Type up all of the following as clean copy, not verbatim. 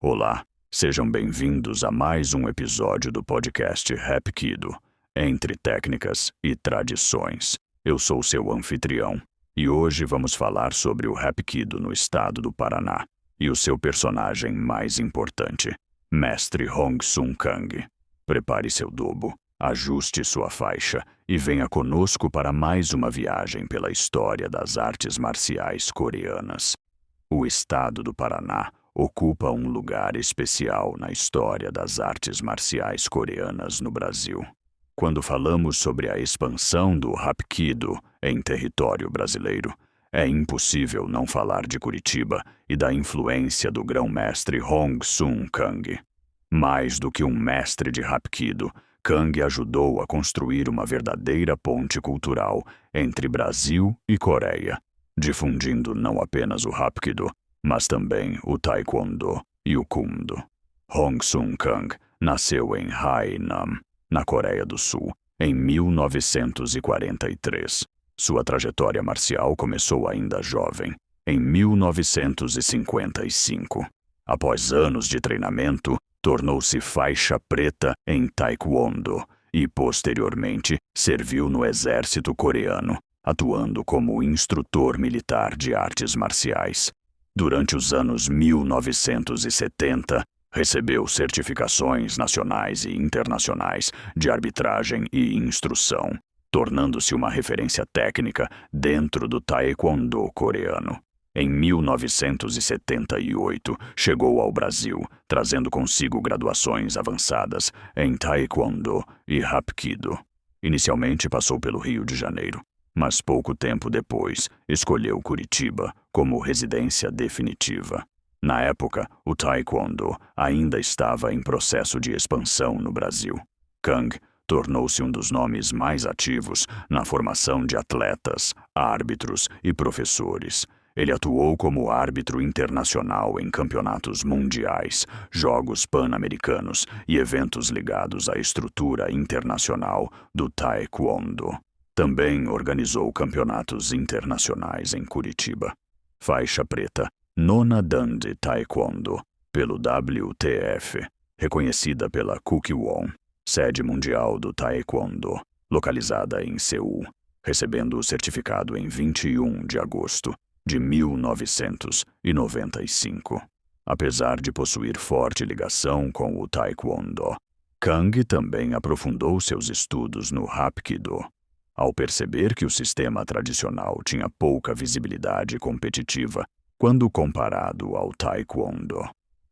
Olá, sejam bem-vindos a mais um episódio do podcast Hapkido, Entre Técnicas e Tradições. Eu sou seu anfitrião e hoje vamos falar sobre o Hapkido no estado do Paraná e o seu personagem mais importante, Mestre Hong Sun Kang. Prepare seu dobo, ajuste sua faixa e venha conosco para mais uma viagem pela história das artes marciais coreanas. O estado do Paraná ocupa um lugar especial na história das artes marciais coreanas no Brasil. Quando falamos sobre a expansão do Hapkido em território brasileiro, é impossível não falar de Curitiba e da influência do grão-mestre Hong Sun Kang. Mais do que um mestre de Hapkido, Kang ajudou a construir uma verdadeira ponte cultural entre Brasil e Coreia, difundindo não apenas o Hapkido, mas também o Taekwondo e o Kumdo. Hong Sun Kang nasceu em Haenam, na Coreia do Sul, em 1943. Sua trajetória marcial começou ainda jovem, em 1955. Após anos de treinamento, tornou-se faixa preta em Taekwondo e, posteriormente, serviu no exército coreano, atuando como instrutor militar de artes marciais. Durante os anos 1970, recebeu certificações nacionais e internacionais de arbitragem e instrução, tornando-se uma referência técnica dentro do Taekwondo coreano. Em 1978, chegou ao Brasil, trazendo consigo graduações avançadas em Taekwondo e Hapkido. Inicialmente passou pelo Rio de Janeiro, mas pouco tempo depois escolheu Curitiba como residência definitiva. Na época, o Taekwondo ainda estava em processo de expansão no Brasil. Kang tornou-se um dos nomes mais ativos na formação de atletas, árbitros e professores. Ele atuou como árbitro internacional em campeonatos mundiais, jogos pan-americanos e eventos ligados à estrutura internacional do Taekwondo. Também organizou campeonatos internacionais em Curitiba. Faixa preta, nona Dan de Taekwondo, pelo WTF, reconhecida pela Kukkiwon, sede mundial do Taekwondo, localizada em Seul, recebendo o certificado em 21 de agosto de 1995. Apesar de possuir forte ligação com o Taekwondo, Kang também aprofundou seus estudos no Hapkido. Ao perceber que o sistema tradicional tinha pouca visibilidade competitiva quando comparado ao Taekwondo,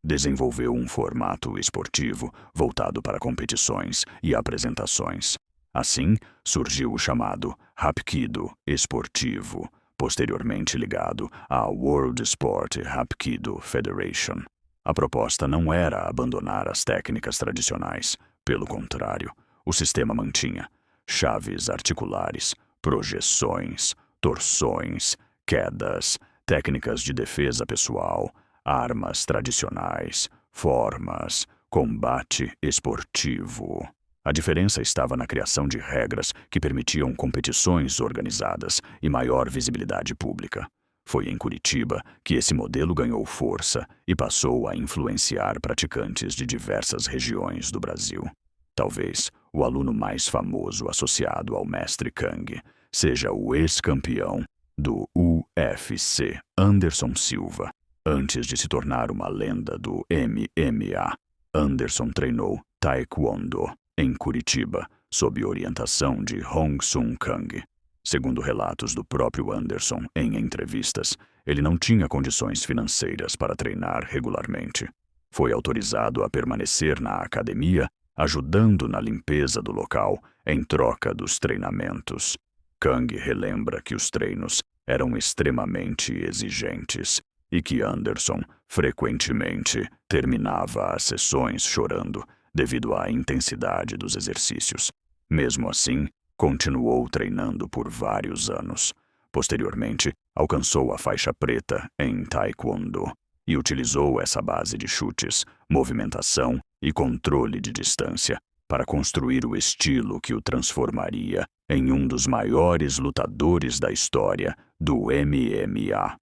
desenvolveu um formato esportivo voltado para competições e apresentações. Assim, surgiu o chamado Hapkido esportivo, posteriormente ligado à World Sport Hapkido Federation. A proposta não era abandonar as técnicas tradicionais. Pelo contrário, o sistema mantinha chaves articulares, projeções, torções, quedas, técnicas de defesa pessoal, armas tradicionais, formas, combate esportivo. A diferença estava na criação de regras que permitiam competições organizadas e maior visibilidade pública. Foi em Curitiba que esse modelo ganhou força e passou a influenciar praticantes de diversas regiões do Brasil. Talvez o aluno mais famoso associado ao mestre Kang seja o ex-campeão do UFC, Anderson Silva. Antes de se tornar uma lenda do MMA, Anderson treinou Taekwondo em Curitiba, sob orientação de Hong Sun Kang. Segundo relatos do próprio Anderson em entrevistas, ele não tinha condições financeiras para treinar regularmente. Foi autorizado a permanecer na academia, ajudando na limpeza do local em troca dos treinamentos. Kang relembra que os treinos eram extremamente exigentes e que Anderson frequentemente terminava as sessões chorando devido à intensidade dos exercícios. Mesmo assim, continuou treinando por vários anos. Posteriormente, alcançou a faixa preta em Taekwondo e utilizou essa base de chutes, movimentação e controle de distância para construir o estilo que o transformaria em um dos maiores lutadores da história do MMA.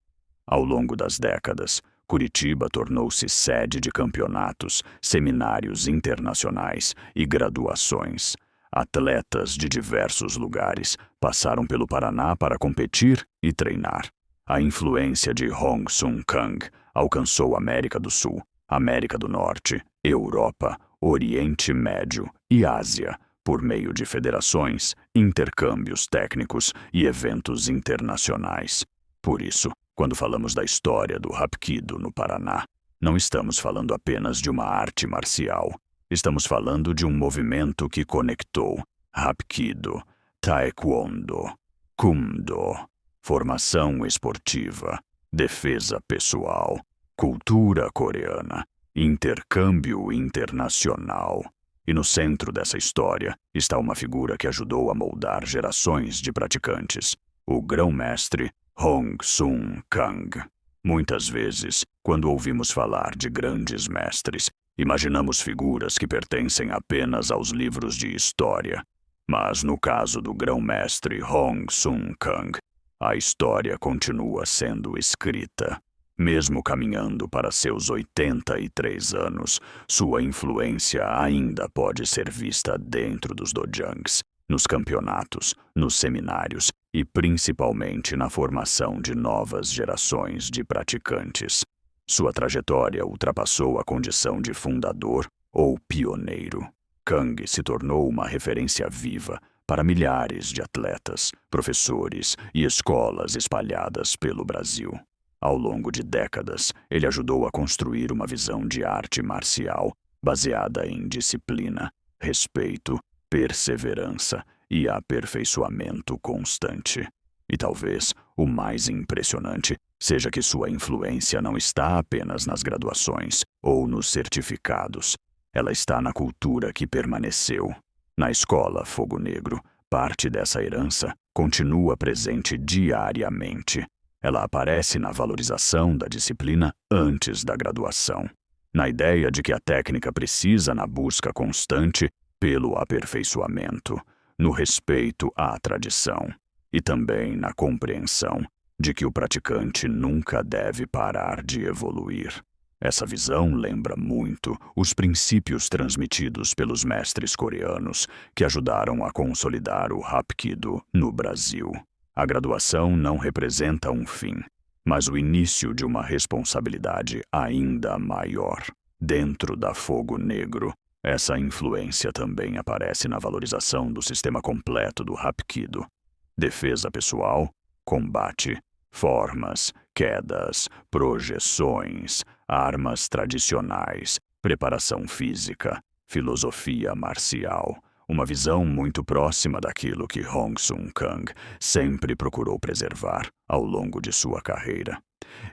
Ao longo das décadas, Curitiba tornou-se sede de campeonatos, seminários internacionais e graduações. Atletas de diversos lugares passaram pelo Paraná para competir e treinar. A influência de Hong Sun Kang alcançou América do Sul, América do Norte, Europa, Oriente Médio e Ásia, por meio de federações, intercâmbios técnicos e eventos internacionais. Por isso, quando falamos da história do Hapkido no Paraná, não estamos falando apenas de uma arte marcial. Estamos falando de um movimento que conectou Hapkido, Taekwondo, Kumdo, formação esportiva, defesa pessoal, cultura coreana, intercâmbio internacional. E no centro dessa história está uma figura que ajudou a moldar gerações de praticantes, o grão-mestre Hong Sun Kang. Muitas vezes, quando ouvimos falar de grandes mestres, imaginamos figuras que pertencem apenas aos livros de história. Mas no caso do grão-mestre Hong Sun Kang, a história continua sendo escrita. Mesmo caminhando para seus 83 anos, sua influência ainda pode ser vista dentro dos dojangs, nos campeonatos, nos seminários e principalmente na formação de novas gerações de praticantes. Sua trajetória ultrapassou a condição de fundador ou pioneiro. Kang se tornou uma referência viva para milhares de atletas, professores e escolas espalhadas pelo Brasil. Ao longo de décadas, ele ajudou a construir uma visão de arte marcial baseada em disciplina, respeito, perseverança e aperfeiçoamento constante. E talvez o mais impressionante seja que sua influência não está apenas nas graduações ou nos certificados. Ela está na cultura que permaneceu. Na escola Fogo Negro, parte dessa herança continua presente diariamente. Ela aparece na valorização da disciplina antes da graduação, na ideia de que a técnica precisa na busca constante pelo aperfeiçoamento, no respeito à tradição e também na compreensão de que o praticante nunca deve parar de evoluir. Essa visão lembra muito os princípios transmitidos pelos mestres coreanos que ajudaram a consolidar o Hapkido no Brasil. A graduação não representa um fim, mas o início de uma responsabilidade ainda maior. Dentro da Fogo Negro, essa influência também aparece na valorização do sistema completo do Hapkido. Defesa pessoal, combate, formas, quedas, projeções, armas tradicionais, preparação física, filosofia marcial. Uma visão muito próxima daquilo que Hong Sun Kang sempre procurou preservar ao longo de sua carreira.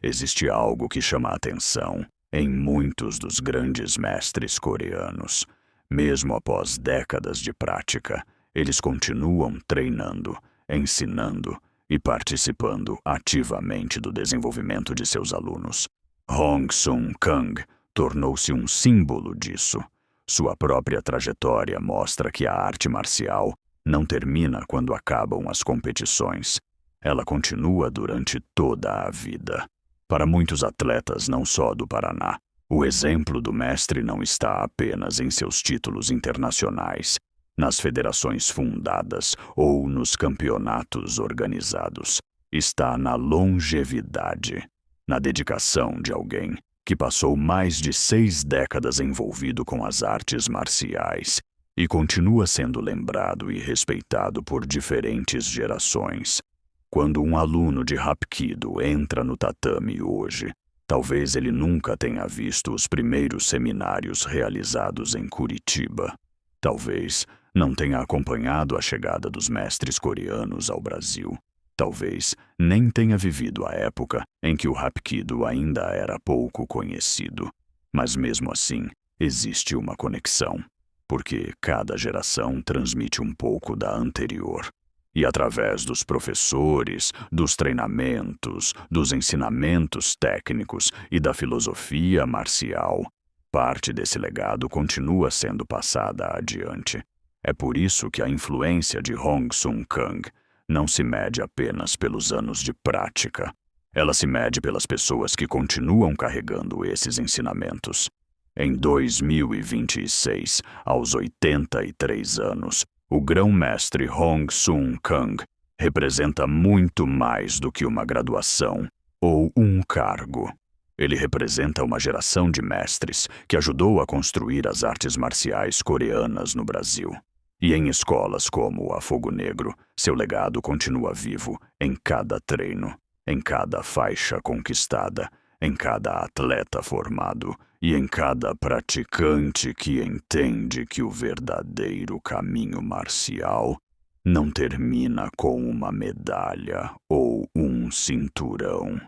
Existe algo que chama a atenção em muitos dos grandes mestres coreanos. Mesmo após décadas de prática, eles continuam treinando, ensinando e participando ativamente do desenvolvimento de seus alunos. Hong Sun Kang tornou-se um símbolo disso. Sua própria trajetória mostra que a arte marcial não termina quando acabam as competições. Ela continua durante toda a vida. Para muitos atletas não só do Paraná, o exemplo do mestre não está apenas em seus títulos internacionais, nas federações fundadas ou nos campeonatos organizados. Está na longevidade, na dedicação de alguém que passou mais de 6 décadas envolvido com as artes marciais e continua sendo lembrado e respeitado por diferentes gerações. Quando um aluno de Hapkido entra no tatame hoje, talvez ele nunca tenha visto os primeiros seminários realizados em Curitiba. Talvez não tenha acompanhado a chegada dos mestres coreanos ao Brasil. Talvez nem tenha vivido a época em que o Hapkido ainda era pouco conhecido. Mas mesmo assim, existe uma conexão, porque cada geração transmite um pouco da anterior. E através dos professores, dos treinamentos, dos ensinamentos técnicos e da filosofia marcial, parte desse legado continua sendo passada adiante. É por isso que a influência de Hong Sun Kang não se mede apenas pelos anos de prática. Ela se mede pelas pessoas que continuam carregando esses ensinamentos. Em 2026, aos 83 anos, o grão-mestre Hong Sun Kang representa muito mais do que uma graduação ou um cargo. Ele representa uma geração de mestres que ajudou a construir as artes marciais coreanas no Brasil. E em escolas como a Fogo Negro, seu legado continua vivo em cada treino, em cada faixa conquistada, em cada atleta formado e em cada praticante que entende que o verdadeiro caminho marcial não termina com uma medalha ou um cinturão.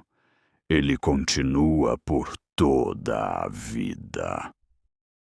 Ele continua por toda a vida.